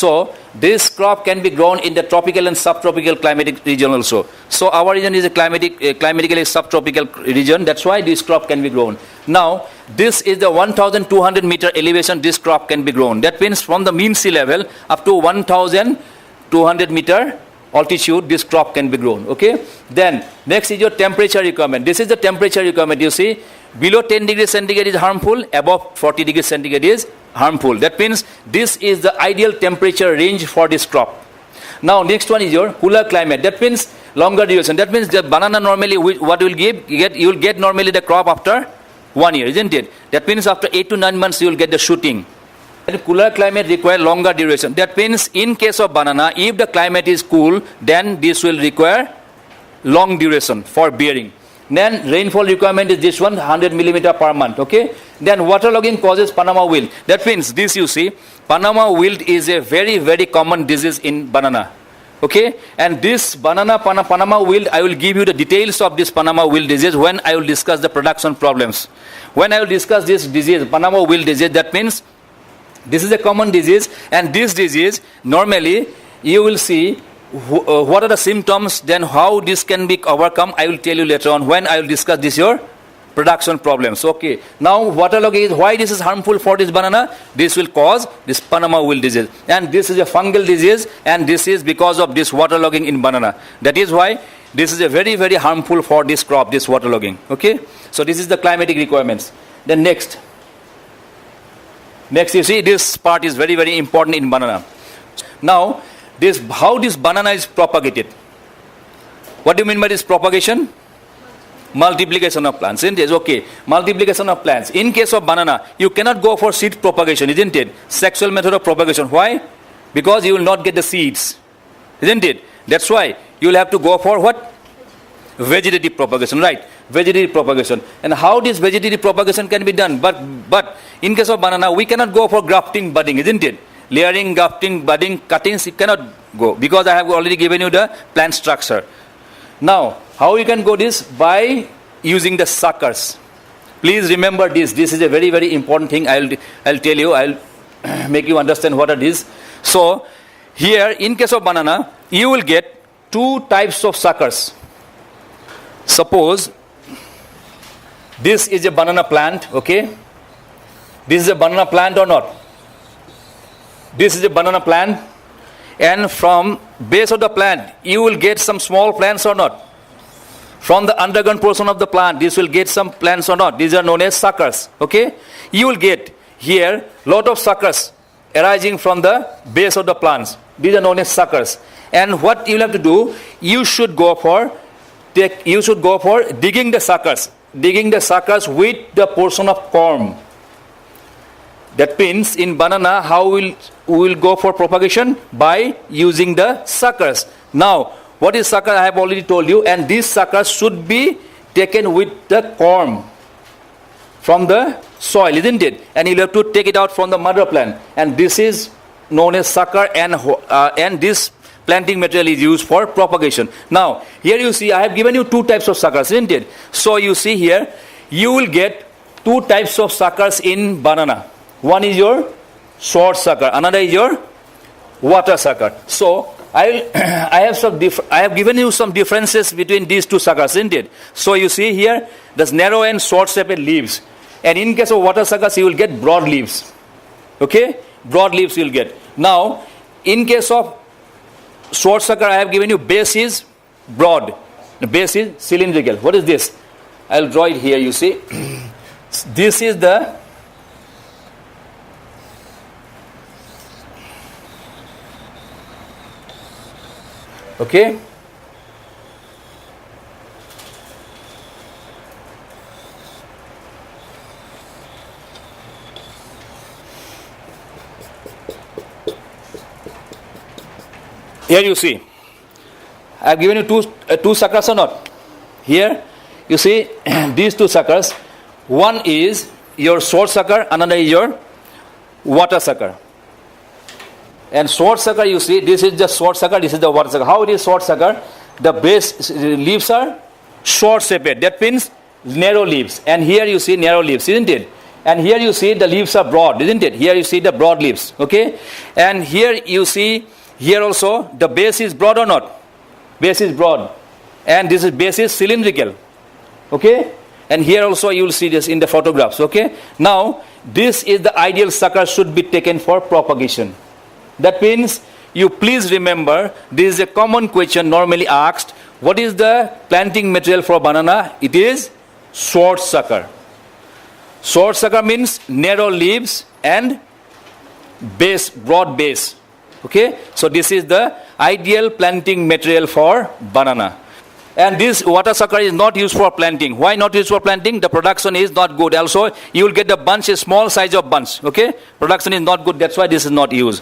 So this crop can be grown in the tropical and subtropical climatic region also. So our region is a climatically subtropical region. That's why this crop can be grown. Now this is the 1,200 meter elevation. This crop can be grown. That means from the mean sea level up to 1,200 meter altitude, this crop can be grown. Okay. Then next is your temperature requirement. This is the temperature requirement. You see, below 10 degrees centigrade is harmful. Above 40 degrees centigrade is harmful. That means this is the ideal temperature range for this crop. Now next one is your cooler climate. That means longer duration. That means the banana normally what will you will get normally the crop after 1 year, isn't it? That means after 8 to 9 months you will get the shooting. And cooler climate require longer duration. That means in case of banana, if the climate is cool, then this will require long duration for bearing. Then rainfall requirement is this one, 100 millimeter per month. Okay. Then waterlogging causes Panama wilt. That means this you see, Panama wilt is a very, very common disease in banana. Okay. And this Panama wilt, I will give you the details of this Panama wilt disease when I will discuss the production problems. When I will discuss this disease, Panama wilt disease, that means this is a common disease, and this disease normally you will see what are the symptoms, then how this can be overcome. I will tell you later on when I will discuss this your production problems. Okay. Now waterlogging is why this is harmful for this banana. This will cause this Panama wilt disease, and this is a fungal disease, and this is because of this waterlogging in banana. That is why this is a very, very harmful for this crop, this waterlogging. Okay. So this is the climatic requirements. Then next you see this part is very, very important in banana. Now how this banana is propagated. What do you mean by this propagation? Multiplication of plants, isn't it? Okay, multiplication of plants. In case of banana, you cannot go for seed propagation, isn't it? Sexual method of propagation. Why? Because you will not get the seeds, isn't it? That's why you will have to go for what? Vegetative propagation, right? Vegetative propagation. And how this vegetative propagation can be done? But in case of banana, we cannot go for grafting, budding, isn't it? Layering, grafting, budding, cuttings, it cannot go because I have already given you the plant structure. Now, how you can go this? By using the suckers. Please remember this. This is a very, very important thing. I'll tell you. I'll make you understand what it is. So, here in case of banana, you will get two types of suckers. Suppose this is a banana plant, okay? This is a banana plant or not? This is a banana plant, and from base of the plant, you will get some small plants or not? From the underground portion of the plant, this will get some plants or not? These are known as suckers, okay? You will get here lot of suckers arising from the base of the plants. These are known as suckers. And what you will have to do, you should go for digging the suckers with the portion of corm. That means in banana, how we will go for propagation? By using the suckers. Now, what is sucker? I have already told you, and these suckers should be taken with the corm from the soil, isn't it? And you'll have to take it out from the mother plant, and this is known as sucker, and this planting material is used for propagation. Now, here you see I have given you two types of suckers, isn't it? So you see here, you will get two types of suckers in banana. One is your short sucker, another is your water sucker. So I have given you some differences between these two suckers, isn't it? So you see here, there's narrow and short shaped leaves, and in case of water suckers, you will get broad leaves. Okay, broad leaves you will get. Now, in case of short sucker, I have given you base is broad, the base is cylindrical. What is this? I'll draw it here. You see, this is the okay. Here you see, I have given you two suckers or not? Here you see these two suckers. One is your short sucker, another is your water sucker. And short sucker, you see, this is the short sucker, this is the water sucker. How it is short sucker? The base leaves are short shaped. That means narrow leaves. And here you see narrow leaves, isn't it? And here you see the leaves are broad, isn't it? Here you see the broad leaves, okay? And here you see, here also, the base is broad or not? Base is broad. And this is base is cylindrical, okay? And here also you will see this in the photographs, okay? Now, this is the ideal sucker should be taken for propagation. That means, you please remember, this is a common question normally asked. What is the planting material for banana? It is short sucker. Short sucker means narrow leaves and base, broad base. Okay, so this is the ideal planting material for banana. And this water sucker is not used for planting. Why not used for planting? The production is not good. Also, you will get the bunch, a small size of bunch. Okay, production is not good. That's why this is not used.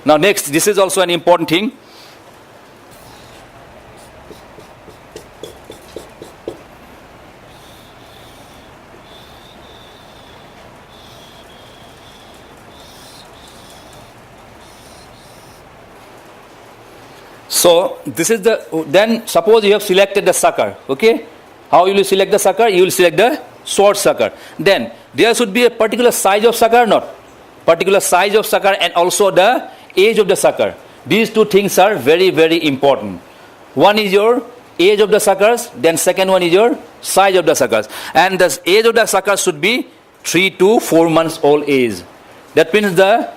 Now next, this is also an important thing. So this is the, then suppose you have selected the sucker, okay? How will you select the sucker? You will select the short sucker. Then there should be a particular size of sucker or not? Particular size of sucker and also the age of the sucker. These two things are very, very important. One is your age of the suckers, then second one is your size of the suckers. And the age of the sucker should be 3 to 4 months old age. That means the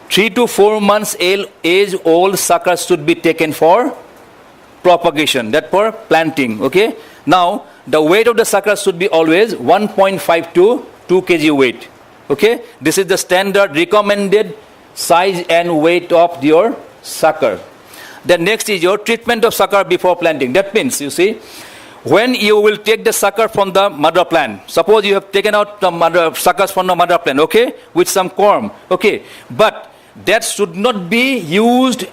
3 to 4 months age old suckers should be taken for propagation, that for planting, okay? Now, the weight of the sucker should be always 1.5 to 2 kg weight, okay? This is the standard recommended size and weight of your sucker. The next is your treatment of sucker before planting. That means, you see, when you will take the sucker from the mother plant, suppose you have taken out the suckers from the mother plant, okay, with some corm, okay, but that should not be used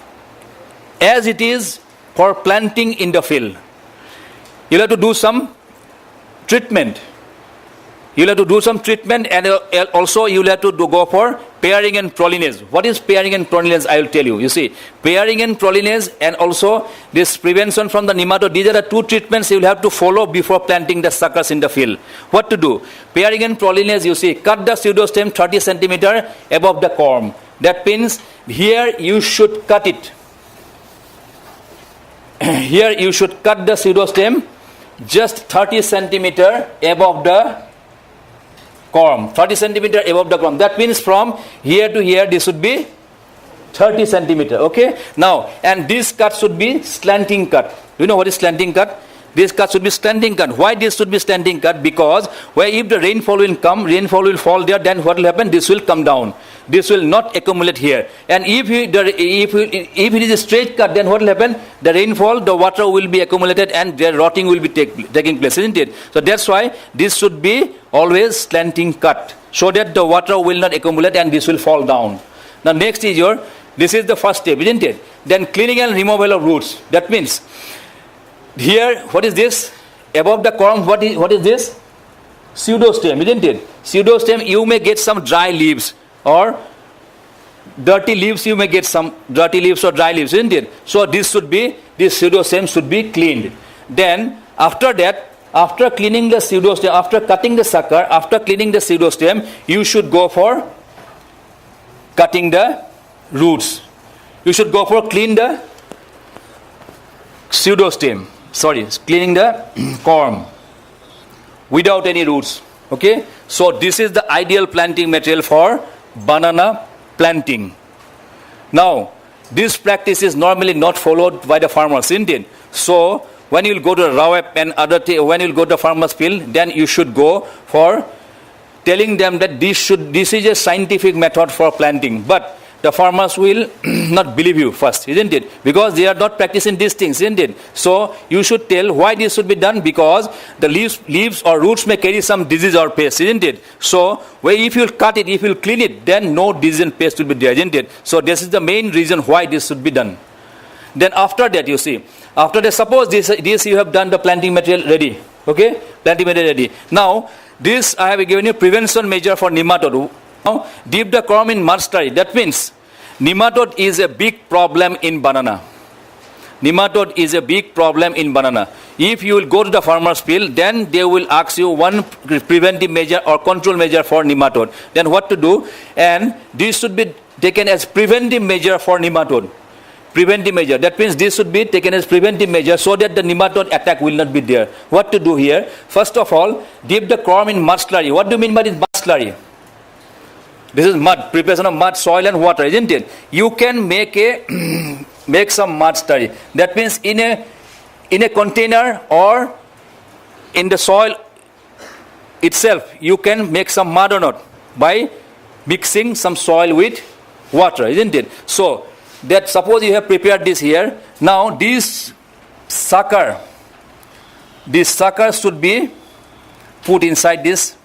as it is for planting in the field. You'll have to do some treatment. You'll have to do some treatment, and also you'll have to go for pairing and prolineage. What is pairing and prolineage? I will tell you. You see, pairing and prolineage and also this prevention from the nematode, these are the two treatments you will have to follow before planting the suckers in the field. What to do? Pairing and prolineage, you see, cut the pseudostem 30 centimeter above the corm. That means here you should cut it. Here you should cut the pseudostem just 30 centimeter above the corm. 30 centimeter above the corm. That means from here to here this should be 30 centimeter. Okay. Now, and this cut should be slanting cut. You know what is slanting cut? This cut should be slanting cut. Why this should be slanting cut? Because where if the rainfall will come, rainfall will fall there, then what will happen? This will come down. This will not accumulate here. And if it is a straight cut, then what will happen? The rainfall, the water will be accumulated and their rotting will be taking place, isn't it? So that's why this should be always slanting cut, so that the water will not accumulate and this will fall down. Now next is this is the first step, isn't it? Then cleaning and removal of roots. That means, here, what is this? Above the corm, what is this? Pseudostem, isn't it? Pseudostem, you may get some dry leaves or dirty leaves, you may get some dirty leaves or dry leaves, isn't it? So this pseudostem should be cleaned. Then, after that, after cleaning the pseudostem, after cutting the sucker, after cleaning the pseudostem, you should go for cutting the roots. You should go for clean the pseudostem. Cleaning the corm without any roots. Okay, so this is the ideal planting material for banana planting. Now, this practice is normally not followed by the farmers, isn't it? So, when you will go to RAWEP and when you will go to the farmers field, then you should go for telling them that this is a scientific method for planting. But the farmers will not believe you first, isn't it? Because they are not practicing these things, isn't it? So you should tell why this should be done, because the leaves or roots may carry some disease or pest, isn't it? So if you cut it, if you clean it, then no disease and pest will be there, isn't it? So this is the main reason why this should be done. Then after that, you see, after that, suppose this you have done the planting material ready, okay? Planting material ready. Now, this I have given you prevention measure for nematode. Now, dip the corm in mud slurry. That means nematode is a big problem in banana. Nematode is a big problem in banana. If you will go to the farmer's field, then they will ask you one preventive measure or control measure for nematode. Then what to do? And this should be taken as preventive measure for nematode. Preventive measure. That means this should be taken as preventive measure so that the nematode attack will not be there. What to do here? First of all, dip the corm in mud slurry. What do you mean by this mud slurry? This is mud, preparation of mud, soil and water, isn't it? You can make make some mud slurry. That means in a container or in the soil itself, you can make some mud or not by mixing some soil with water, isn't it? So that suppose you have prepared this here. Now this sucker should be put inside this.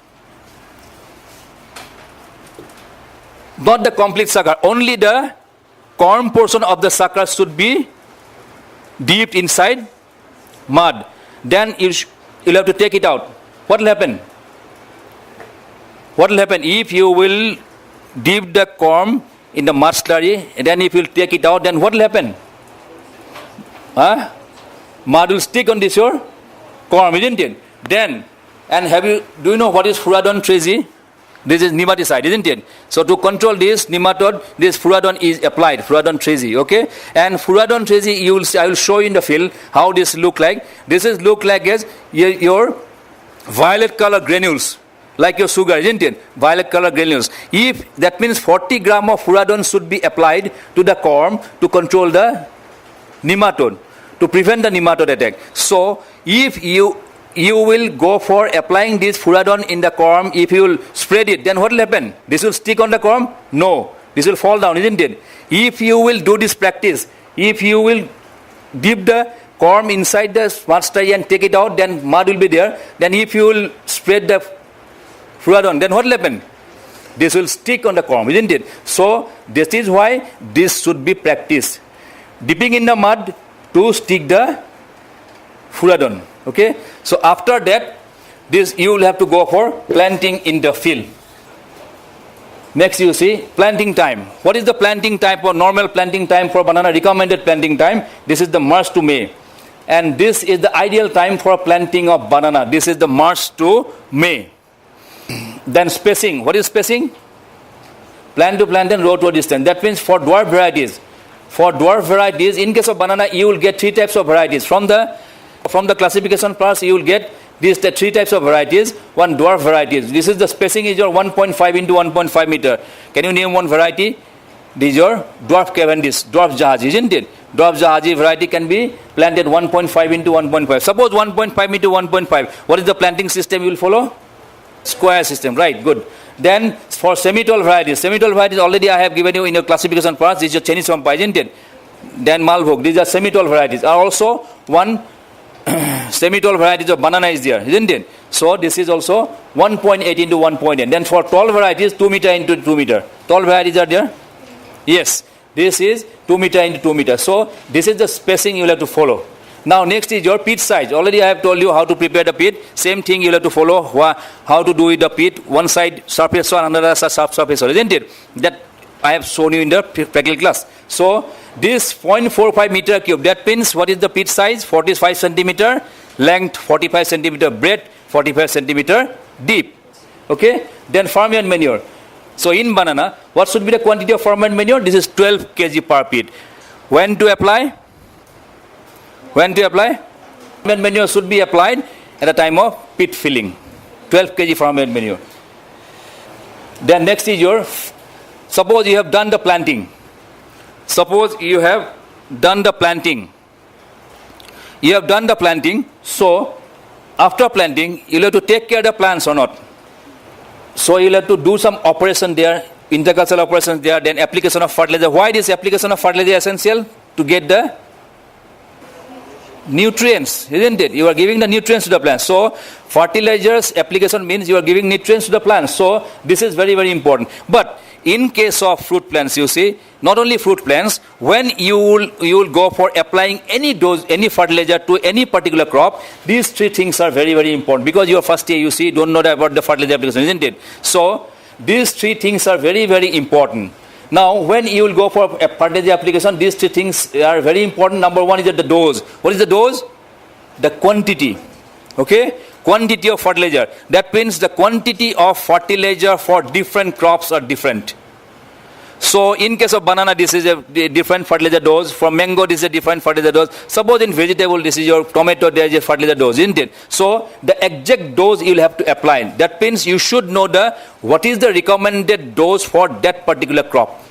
Not the complete sucker, only the corm portion of the sucker should be dipped inside mud. Then you'll have to take it out. What will happen? What will happen if you will dip the corm in the mud slurry, and then if you take it out, then what will happen? Mud will stick on this your corm, isn't it? Then, and do you know what is Furadon trizi? This is nematicide, isn't it? So to control this nematode, this Furadon is applied, Furadon trizi, okay? And Furadon trizi, I will show you in the field how this look like. This is look like as your violet color granules, like your sugar, isn't it? Violet color granules. If that means 40 gram of Furadon should be applied to the corm to control the nematode, to prevent the nematode attack. So if you will go for applying this Furadon in the corm, if you will spread it, then what will happen? This will stick on the corm? No. This will fall down, isn't it? If you will do this practice, if you will dip the corm inside the mud slurry and take it out, then mud will be there. Then if you will spread the Furadon, then what will happen? This will stick on the corm, isn't it? So this is why this should be practiced. Dipping in the mud to stick the Furadon. Okay, so after that, this you will have to go for planting in the field. Next you see planting time. What is the planting time or normal planting time for banana? Recommended planting time. This is the March to May, and this is the ideal time for planting of banana. This is the March to May. Then spacing. What is spacing? Plant to plant and row to distance. That means for dwarf varieties. For dwarf varieties, in case of banana, you will get three types of varieties. From the classification parts, you will get the three types of varieties. One dwarf varieties. This is the spacing is your 1.5 into 1.5 meter. Can you name one variety? This is your dwarf Cavendish, dwarf Jahazi, isn't it? Dwarf Jahazi variety can be planted 1.5 into 1.5. Suppose 1.5 into 1.5. What is the planting system you will follow? Square system, right? Good. Then for semi-tall varieties already I have given you in your classification parts. This is your Chinese Wampa, isn't it? Then Malbhog. These are semi-tall varieties. Also one semi-tall varieties of banana is there, isn't it? So this is also 1.8 into 1.8. Then for tall varieties, 2 meter into 2 meter. Tall varieties are there? Yes. This is 2 meter into 2 meter. So this is the spacing you will have to follow. Now next is your pit size. Already I have told you how to prepare the pit. Same thing you will have to follow. How to do with the pit. One side surface soil, another side surface soil, isn't it? That I have shown you in the practical class. So this 0.45 meter cube, that means what is the pit size? 45 centimeter, length 45 centimeter, breadth 45 centimeter, deep. Okay? Then farmyard manure. So in banana, what should be the quantity of farmyard manure? This is 12 kg per pit. When to apply? Farmyard manure should be applied at the time of pit filling. 12 kg farmyard manure. Then next is your, suppose you have done the planting. You have done the planting. So after planting, you will have to take care of the plants or not. So you will have to do some operation there, intercultural operations there, then application of fertilizer. Why this application of fertilizer is essential? To get the nutrients, isn't it? You are giving the nutrients to the plants. So fertilizers application means you are giving nutrients to the plants. So this is very, very important. But in case of fruit plants, you see, not only fruit plants, when you will go for applying any dose, any fertilizer to any particular crop, these three things are very, very important. Because your first year, you see, don't know about the fertilizer application, isn't it? So these three things are very, very important. Now, when you will go for a fertilizer application, these three things are very important. Number one is the dose. What is the dose? The quantity. Okay? Quantity of fertilizer. That means the quantity of fertilizer for different crops are different. So, in case of banana, this is a different fertilizer dose. For mango, this is a different fertilizer dose. Suppose in vegetable, this is your tomato, there is a fertilizer dose, isn't it? So, the exact dose you will have to apply. That means you should know what is the recommended dose for that particular crop.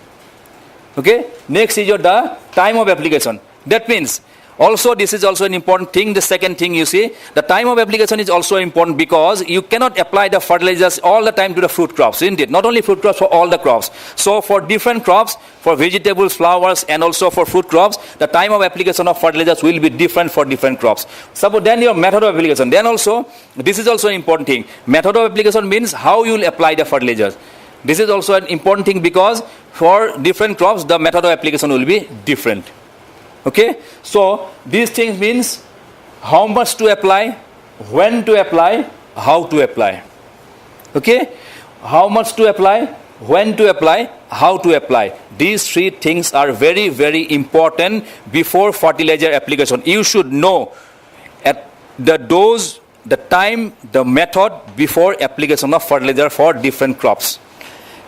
Okay? Next is the time of application. That means, also this is also an important thing. The second thing you see, the time of application is also important because you cannot apply the fertilizers all the time to the fruit crops, isn't it? Not only fruit crops, for all the crops. So for different crops, for vegetables, flowers, and also for fruit crops, the time of application of fertilizers will be different for different crops. Suppose then your method of application. Then also, this is also an important thing. Method of application means how you will apply the fertilizers. This is also an important thing because for different crops, the method of application will be different. Okay, so these things means how much to apply, when to apply, how to apply. Okay, how much to apply, when to apply, how to apply. These three things are very, very important before fertilizer application. You should know at the dose, the time, the method before application of fertilizer for different crops.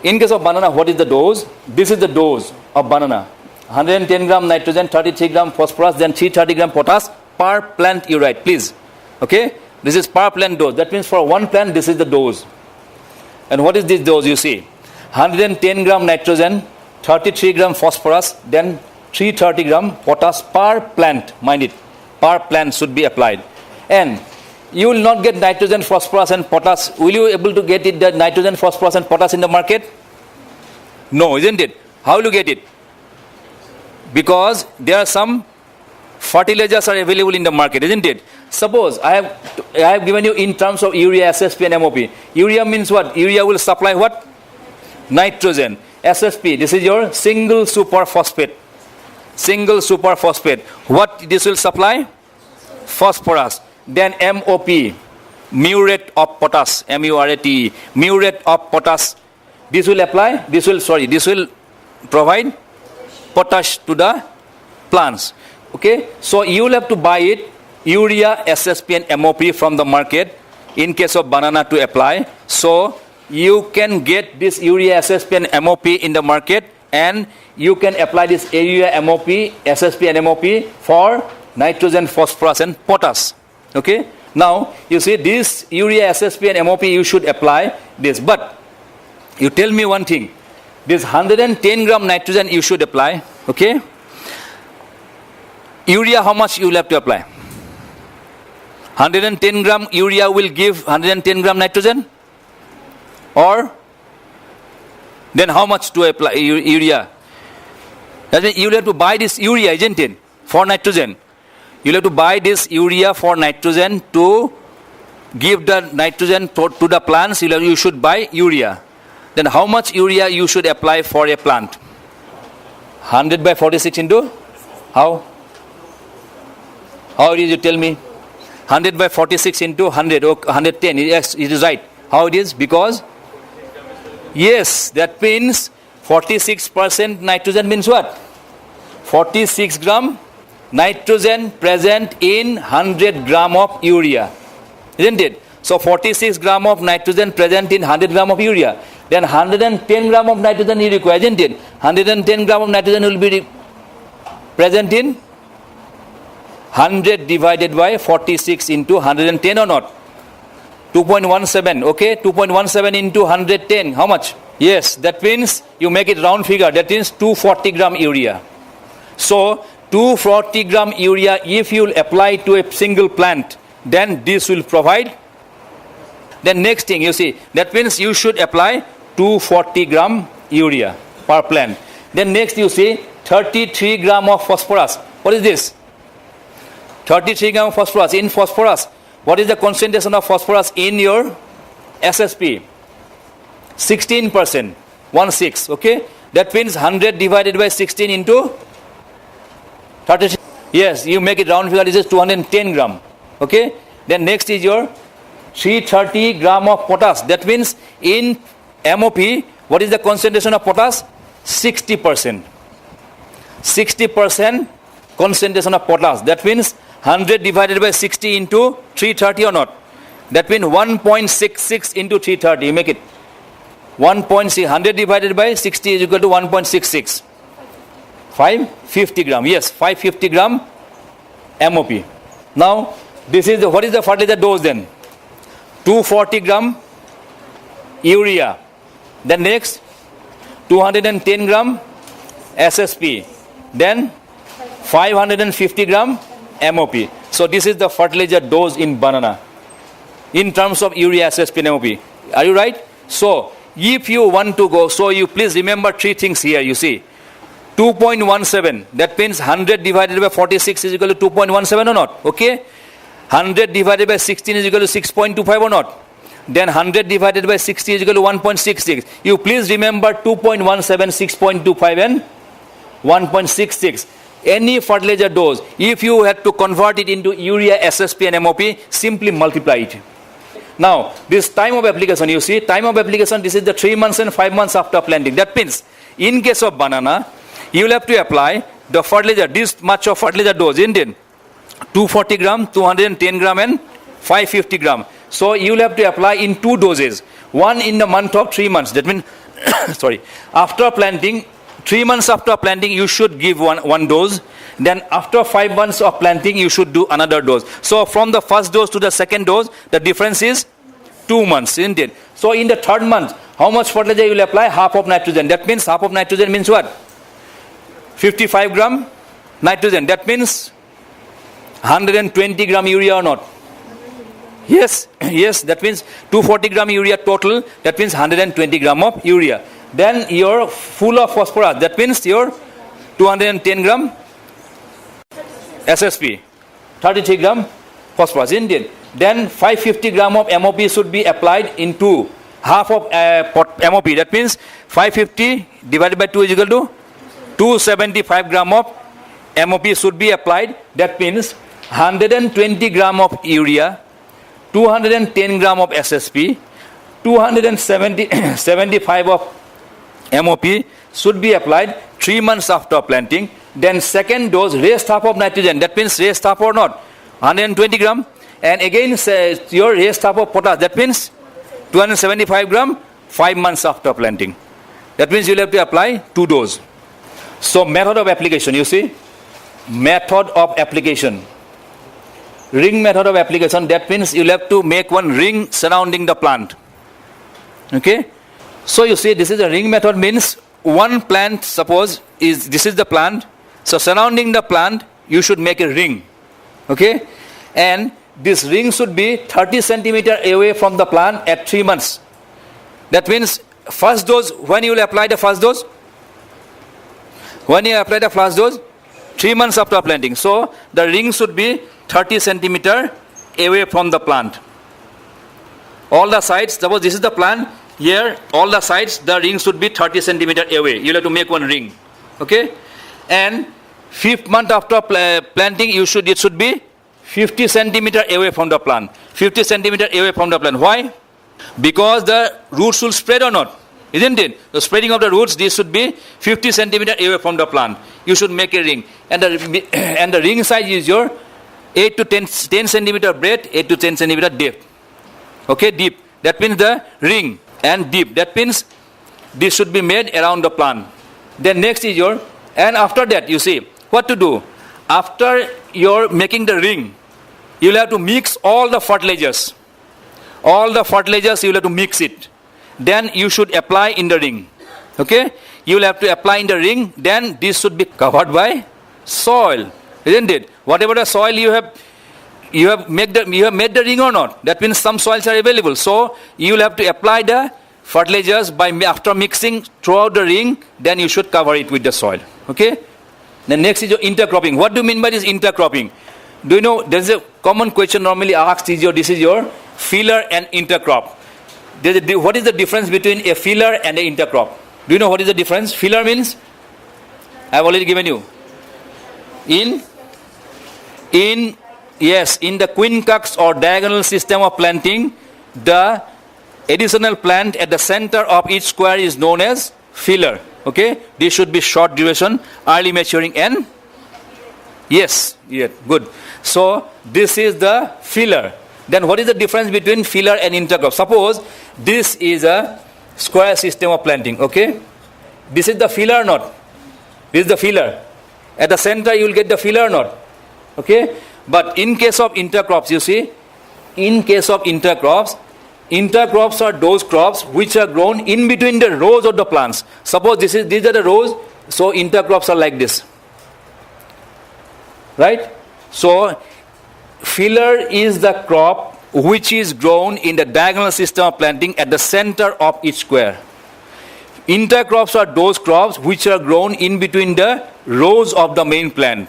In case of banana, what is the dose? This is the dose of banana. 110 gram nitrogen, 33 gram phosphorus, then 330 gram potash per plant you write, please. Okay? This is per plant dose. That means for one plant, this is the dose. And what is this dose you see? 110 gram nitrogen, 33 gram phosphorus, then 330 gram potash per plant. Mind it. Per plant should be applied. And you will not get nitrogen, phosphorus and potash. Will you able to get it, the nitrogen, phosphorus and potash in the market? No, isn't it? How will you get it? Because there are some fertilizers are available in the market, isn't it? Suppose I have given you in terms of urea, SSP and MOP. Urea means what? Urea will supply what? Nitrogen. SSP, this is your single superphosphate. Single superphosphate. What this will supply? Phosphorus. Then MOP, muriate of potash, MURATE, muriate of potash. This will apply, this will provide potash to the plants. Okay, so you will have to buy it, urea, SSP and MOP from the market in case of banana to apply. So you can get this urea, SSP and MOP in the market, and you can apply this urea, MOP, SSP and MOP for nitrogen, phosphorus and potash. Okay, now you see this urea, SSP and MOP you should apply this. But you tell me one thing. This 110 gram nitrogen you should apply, okay? Urea, how much you will have to apply? 110 gram urea will give 110 gram nitrogen? Or then how much to apply urea? That means you will have to buy this urea, isn't it? For nitrogen. You will have to buy this urea for nitrogen to give the nitrogen to the plants. You should buy urea. Then how much urea you should apply for a plant? 100 by 46 into how? How it is, you tell me? 100 by 46 into 100 or 110. Yes, it is right. How it is? Because yes, that means 46% nitrogen means what? 46 gram nitrogen present in 100 gram of urea. Isn't it? So 46 gram of nitrogen present in 100 gram of urea. Then 110 gram of nitrogen you require, isn't it? 110 gram of nitrogen will be present in 100 divided by 46 into 110 or not? 2.17, okay? 2.17 into 110, how much? Yes, that means you make it round figure, that means 240 gram urea. So 240 gram urea, if you apply to a single plant, then this will provide. Then next thing you see, that means you should apply 240 gram urea per plant. Then next you see 33 gram of phosphorus. What is this? 33 gram of phosphorus. In phosphorus, what is the concentration of phosphorus in your SSP? 16%. 1/6. Okay? That means 100 divided by 16 into 33. Yes, you make it round figure, this is 210 gram. Okay? Then next is your 330 gram of potash. That means in MOP, what is the concentration of potash? 60%. 60% concentration of potash. That means 100 divided by 60 into 330 or not. That means 1.66 into 330. You make it 1.6. 100 divided by 60 is equal to 1.66. 550 gram. Yes, 550 gram MOP. Now, this is what is the fertilizer dose then? 240 gram urea. Then next, 210 gram SSP. Then 550 gram MOP. So this is the fertilizer dose in banana in terms of urea, SSP and MOP. Are you right? So if you want to go, so you please remember three things here. You see, 2.17, that means 100 divided by 46 is equal to 2.17 or not? Okay. 100 divided by 16 is equal to 6.25 or not? Then 100 divided by 60 is equal to 1.66. You please remember 2.17, 6.25 and 1.66. Any fertilizer dose, if you had to convert it into urea, SSP and MOP, simply multiply it. Now, this time of application, you see, time of application, this is the 3 months and 5 months after planting. That means, in case of banana, you will have to apply the fertilizer, this much of fertilizer dose, isn't it? 240 gram, 210 gram and 550 gram. So you will have to apply in 2 doses. One in the month of 3 months. That means, sorry, after planting, 3 months after planting, you should give one dose. Then after 5 months of planting, you should do another dose. So from the first dose to the second dose, the difference is 2 months, isn't it? So in the third month, how much fertilizer you will apply? Half of nitrogen. That means half of nitrogen means what? 55 gram nitrogen. That means 120 gram urea or not? Yes, yes, that means 240 gram urea total. That means 120 gram of urea. Then you're full of phosphorus. That means your 210 gram SSP, 33 gram phosphorus, isn't it? Then 550 gram of MOP should be applied into half of MOP. That means 550 divided by 2 is equal to 275 gram of MOP should be applied. That means 120 gram of urea, 210 gram of SSP, 275 of MOP should be applied 3 months after planting. Then second dose, rest half of nitrogen. That means rest half or not? 120 gram. And again, your rest half of potash. That means 275 gram 5 months after planting. That means you'll have to apply 2 doses. So method of application, you see. Method of application. Ring method of application. That means you'll have to make one ring surrounding the plant. Okay. So you see, this is a ring method, means one plant, suppose, this is the plant. So surrounding the plant, you should make a ring. Okay. And this ring should be 30 centimeter away from the plant at 3 months. That means first dose, when you will apply the first dose? When you apply the first dose? 3 months after planting. So the ring should be 30 centimeter away from the plant. All the sides, suppose this is the plant, here all the sides, the ring should be 30 centimeter away. You will have to make one ring. Okay. And 5th month after planting, it should be 50 centimeter away from the plant. 50 centimeter away from the plant. Why? Because the roots will spread or not, isn't it? The spreading of the roots, this should be 50 centimeter away from the plant. You should make a ring. And the ring size is your 8 to 10 centimeter breadth, 8 to 10 centimeter depth. Okay, deep. That means the ring. And deep. That means this should be made around the plant. Then next is your, and after that, you see, what to do? After you're making the ring, you will have to mix all the fertilizers. All the fertilizers, you will have to mix it. Then you should apply in the ring. Okay? You will have to apply in the ring. Then this should be covered by soil. Isn't it? Whatever the soil you have made the ring or not. That means some soils are available. So you will have to apply the fertilizers after mixing throughout the ring. Then you should cover it with the soil. Okay? Then next is your intercropping. What do you mean by this intercropping? Do you know, there is a common question normally asked, this is your filler and intercrop. What is the difference between a filler and an intercrop? Do you know what is the difference? Filler means, I have already given you. In the quincux or diagonal system of planting, the additional plant at the center of each square is known as filler. Okay, this should be short duration, early maturing, and yes, yeah, good. So this is the filler. Then what is the difference between filler and intercrop? Suppose this is a square system of planting. Okay, this is the filler or not? This is the filler. At the center you will get the filler or not? Okay, but in case of intercrops, you see, in case of intercrops are those crops which are grown in between the rows of the plants. Suppose these are the rows, so intercrops are like this, right? So filler is the crop which is grown in the diagonal system of planting at the center of each square. Intercrops are those crops which are grown in between the rows of the main plant.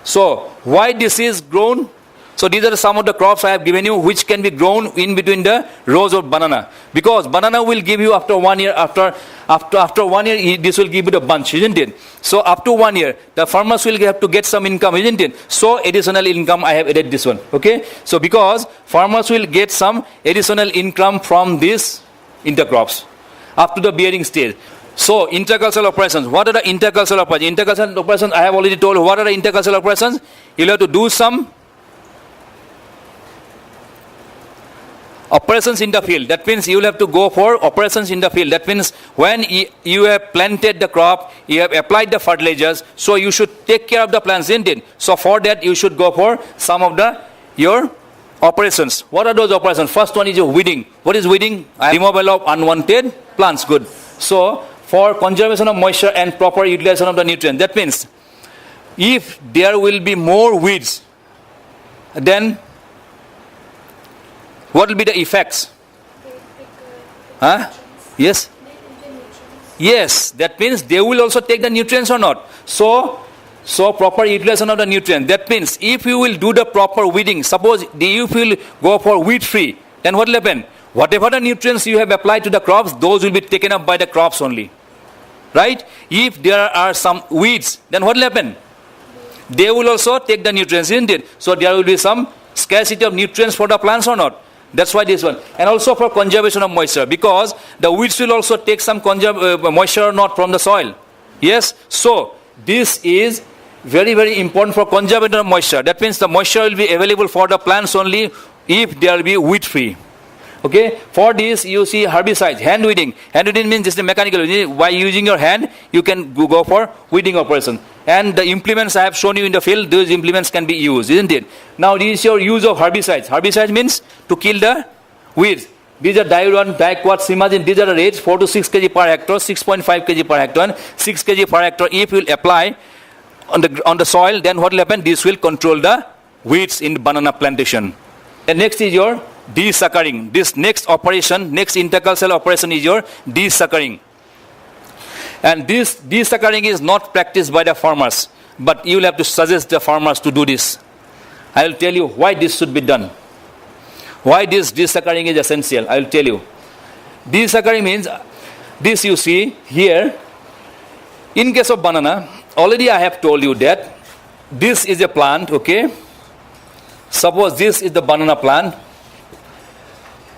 So why this is grown? So these are some of the crops I have given you which can be grown in between the rows of banana. Because banana will give you after 1 year, after 1 year, this will give you the bunch, isn't it? So up to 1 year, the farmers will have to get some income, isn't it? So additional income, I have added this one, okay? So because farmers will get some additional income from these intercrops up to the bearing stage. So intercultural operations. What are the intercultural operations? Intercultural operations, I have already told you. What are the intercultural operations? You'll have to do some operations in the field. That means you will have to go for operations in the field. That means when you have planted the crop, you have applied the fertilizers, so you should take care of the plants, isn't it? So for that you should go for some of your operations. What are those operations? First one is your weeding. What is weeding? Removal of unwanted plants. Good. So for conservation of moisture and proper utilization of the nutrients. That means if there will be more weeds, then what will be the effects? Huh? Yes? Yes, that means they will also take the nutrients or not. So proper utilization of the nutrients. That means if you will do the proper weeding, suppose if you will go for weed free, then what will happen? Whatever the nutrients you have applied to the crops, those will be taken up by the crops only. Right? If there are some weeds, then what will happen? They will also take the nutrients, isn't it? So there will be some scarcity of nutrients for the plants or not. That's why this one. And also for conservation of moisture, because the weeds will also take some moisture or not from the soil. Yes? So this is very, very important for conservation of moisture. That means the moisture will be available for the plants only if there will be weed free. Okay? For this you see herbicides, hand weeding. Hand weeding means just a mechanical. By using your hand, you can go for weeding operation. And the implements I have shown you in the field, those implements can be used, isn't it? Now this is your use of herbicides. Herbicides means to kill the weeds. These are diuron, dicot, simazine. These are the rates 4 to 6 kg per hectare, 6.5 kg per hectare, and 6 kg per hectare. If you will apply on the soil, then what will happen? This will control the weeds in banana plantation. And next is your desuckering. This next operation, next intercultural operation is your desuckering. And this desuckering is not practiced by the farmers, but you will have to suggest the farmers to do this. I will tell you why this should be done. Why this desuckering is essential, I will tell you. Desuckering means, this you see here, in case of banana, already I have told you that this is a plant, okay? Suppose this is the banana plant.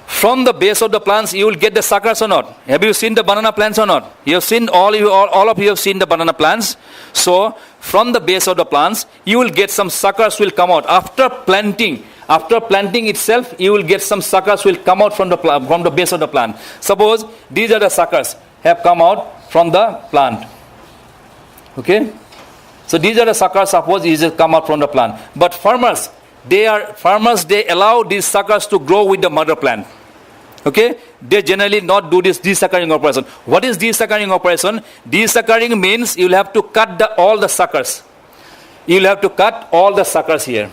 From the base of the plants, you will get the suckers or not? Have you seen the banana plants or not? You have seen, all of you have seen the banana plants. So, from the base of the plants, you will get some suckers will come out. After planting itself, you will get some suckers will come out from the base of the plant. Suppose, these are the suckers have come out from the plant. Okay? So, these are the suckers, suppose these have come out from the plant. But farmers, they allow these suckers to grow with the mother plant. Okay, they generally not do this desuckering operation. What is desuckering operation? Desuckering means you will have to cut all the suckers. You will have to cut all the suckers here.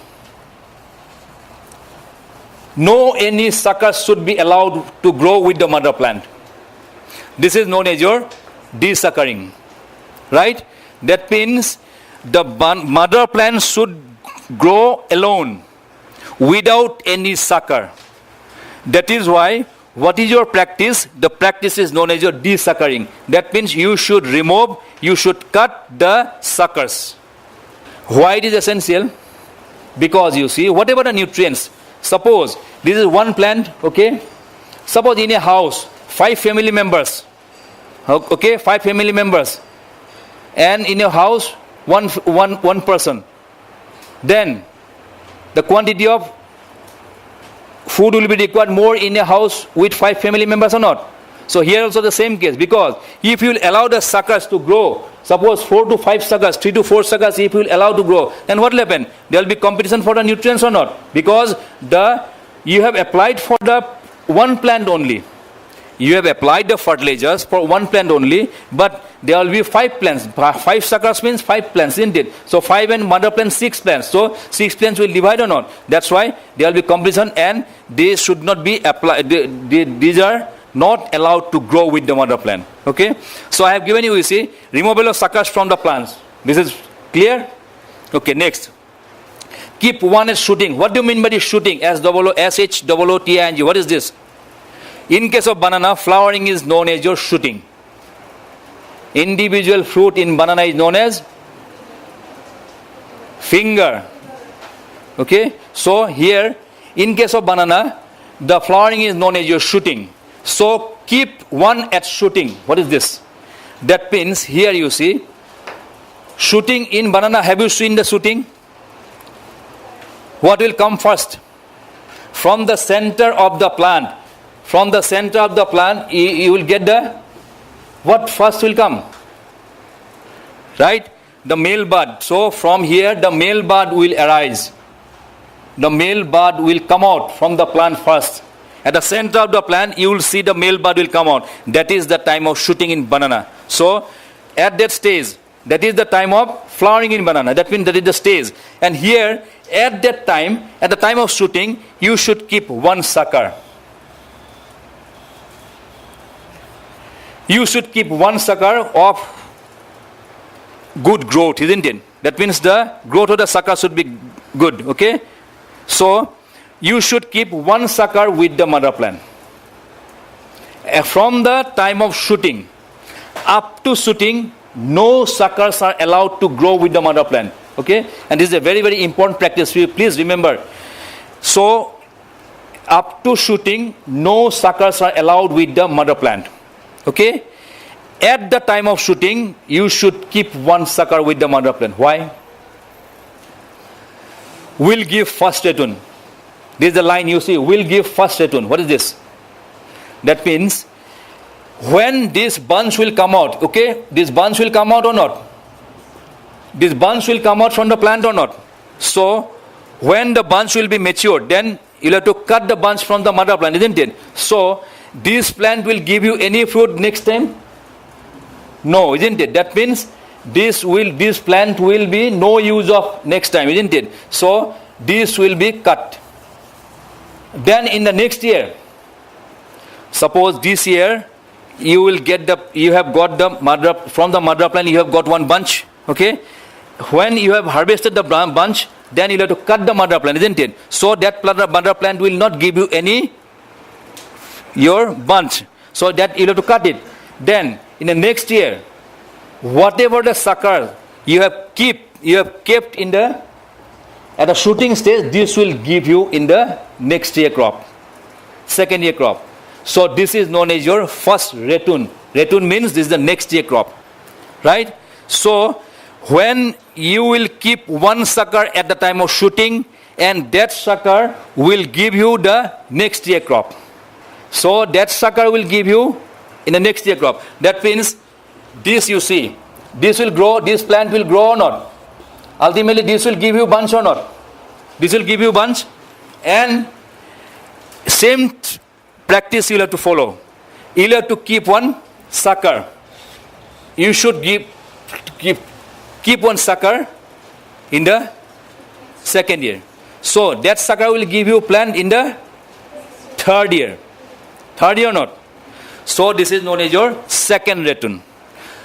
No any suckers should be allowed to grow with the mother plant. This is known as your desuckering. Right? That means the mother plant should grow alone without any sucker. That is why, what is your practice? The practice is known as your desuckering. That means you should cut the suckers. Why it is essential? Because you see, whatever the nutrients, suppose this is one plant, okay? Suppose in a house, 5 family members, okay, 5 family members, and in your house one person, then the quantity of food will be required more in a house with 5 family members or not. So here also the same case, because if you will allow the suckers to grow, suppose 4 to 5 suckers, 3 to 4 suckers, if you will allow to grow, then what will happen? There will be competition for the nutrients or not, because you have applied for the one plant only. You have applied the fertilizers for one plant only, but there will be 5 plants. 5 suckers means 5 plants, isn't it? So 5 and mother plant 6 plants. So 6 plants will divide or not. That's why there will be competition, and they should not be applied. These are not allowed to grow with the mother plant. Okay? So I have given you see, removal of suckers from the plants. This is clear? Okay, next. Keep one at shooting. What do you mean by this shooting? S-H-O-O-T-I-N-G. What is this? In case of banana, flowering is known as your shooting. Individual fruit in banana is known as finger. Okay? So here, in case of banana, the flowering is known as your shooting. So keep one at shooting. What is this? That means here you see, shooting in banana. Have you seen the shooting? What will come first? From the center of the plant. From the center of the plant, you will get the, what first will come? Right? The male bud. So from here, the male bud will arise. The male bud will come out from the plant first. At the center of the plant, you will see the male bud will come out. That is the time of shooting in banana. So at that stage, that is the time of flowering in banana. That means that is the stage. And here, at that time, at the time of shooting, you should keep one sucker. You should keep one sucker of good growth, isn't it? That means the growth of the sucker should be good, okay? So, you should keep one sucker with the mother plant. From the time of shooting up to shooting, no suckers are allowed to grow with the mother plant, okay? And this is a very, very important practice. Please remember. So, up to shooting, no suckers are allowed with the mother plant. Okay? At the time of shooting, you should keep one sucker with the mother plant. Why? Will give first return. This is the line you see. Will give first return. What is this? That means when this bunch will come out, okay? This bunch will come out or not? This bunch will come out from the plant or not? So, when the bunch will be matured, then you'll have to cut the bunch from the mother plant, isn't it? So, this plant will give you any fruit next time? No, isn't it? That means this plant will be no use of next time, isn't it? So this will be cut. Then in the next year, suppose this year you have got the mother from the mother plant, you have got one bunch, okay? When you have harvested the bunch, then you have to cut the mother plant, isn't it? So that mother plant will not give you any your bunch, so that you have to cut it. Then in the next year, whatever the sucker you have kept in the at the shooting stage, this will give you in the next year crop, second year crop. So this is known as your first return. Return means this is the next year crop, right? So when you will keep one sucker at the time of shooting, and that sucker will give you the next year crop. So that sucker will give you in the next year crop. That means this you see, this will grow, this plant will grow or not. Ultimately this will give you bunch or not. This will give you bunch, and same practice you'll have to follow. You'll have to keep one sucker. You should keep one sucker in the second year. So that sucker will give you plant in the third year. Third year or not? So this is known as your second return.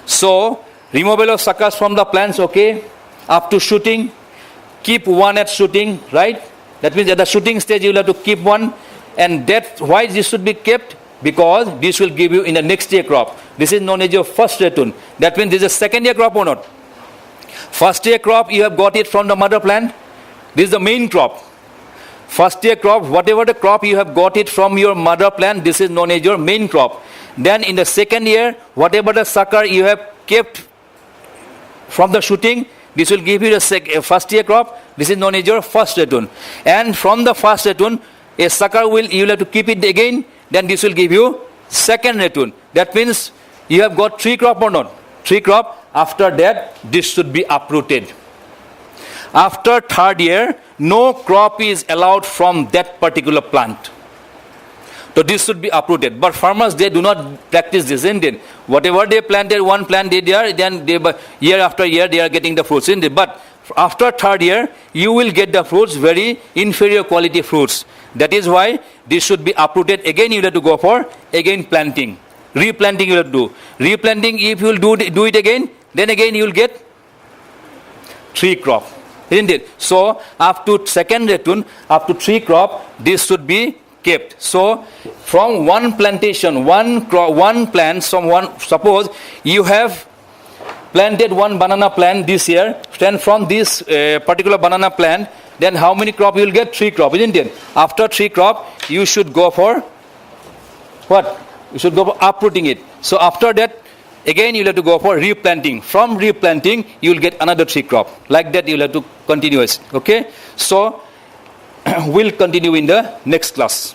So removal of suckers from the plants, okay, up to shooting. Keep one at shooting, right? That means at the shooting stage you will have to keep one, and that's why this should be kept, because this will give you in the next year crop. This is known as your first return. That means this is a second year crop or not? First year crop you have got it from the mother plant. This is the main crop. First year crop, whatever the crop you have got it from your mother plant, this is known as your main crop. Then in the second year, whatever the sucker you have kept From the shooting, this will give you a first year crop. This is known as your first ratoon. And from the first ratoon, a sucker you will have to keep it again. Then this will give you second ratoon. That means you have got 3 crop or not? 3 crop. After that, this should be uprooted. After third year, no crop is allowed from that particular plant. So this should be uprooted. But farmers, they do not practice this, isn't it? Whatever they planted, one plant they are, then they, year after year they are getting the fruits, isn't it? But after third year, you will get the fruits, very inferior quality fruits. That is why this should be uprooted. Again, you have to go for again planting. Replanting you have to do. Replanting, if you will do it again, then again you will get 3 crop, isn't it? So up to second ratoon, up to 3 crop, this should be kept. So from one plantation, one plant, suppose you have planted one banana plant this year, then from this particular banana plant, then how many crop you will get? 3 crop, isn't it? After 3 crop, you should go for what? You should go for uprooting it. So after that, again you will have to go for replanting. From replanting, you will get another 3 crop. Like that you will have to continue it. Okay? So we'll continue in the next class.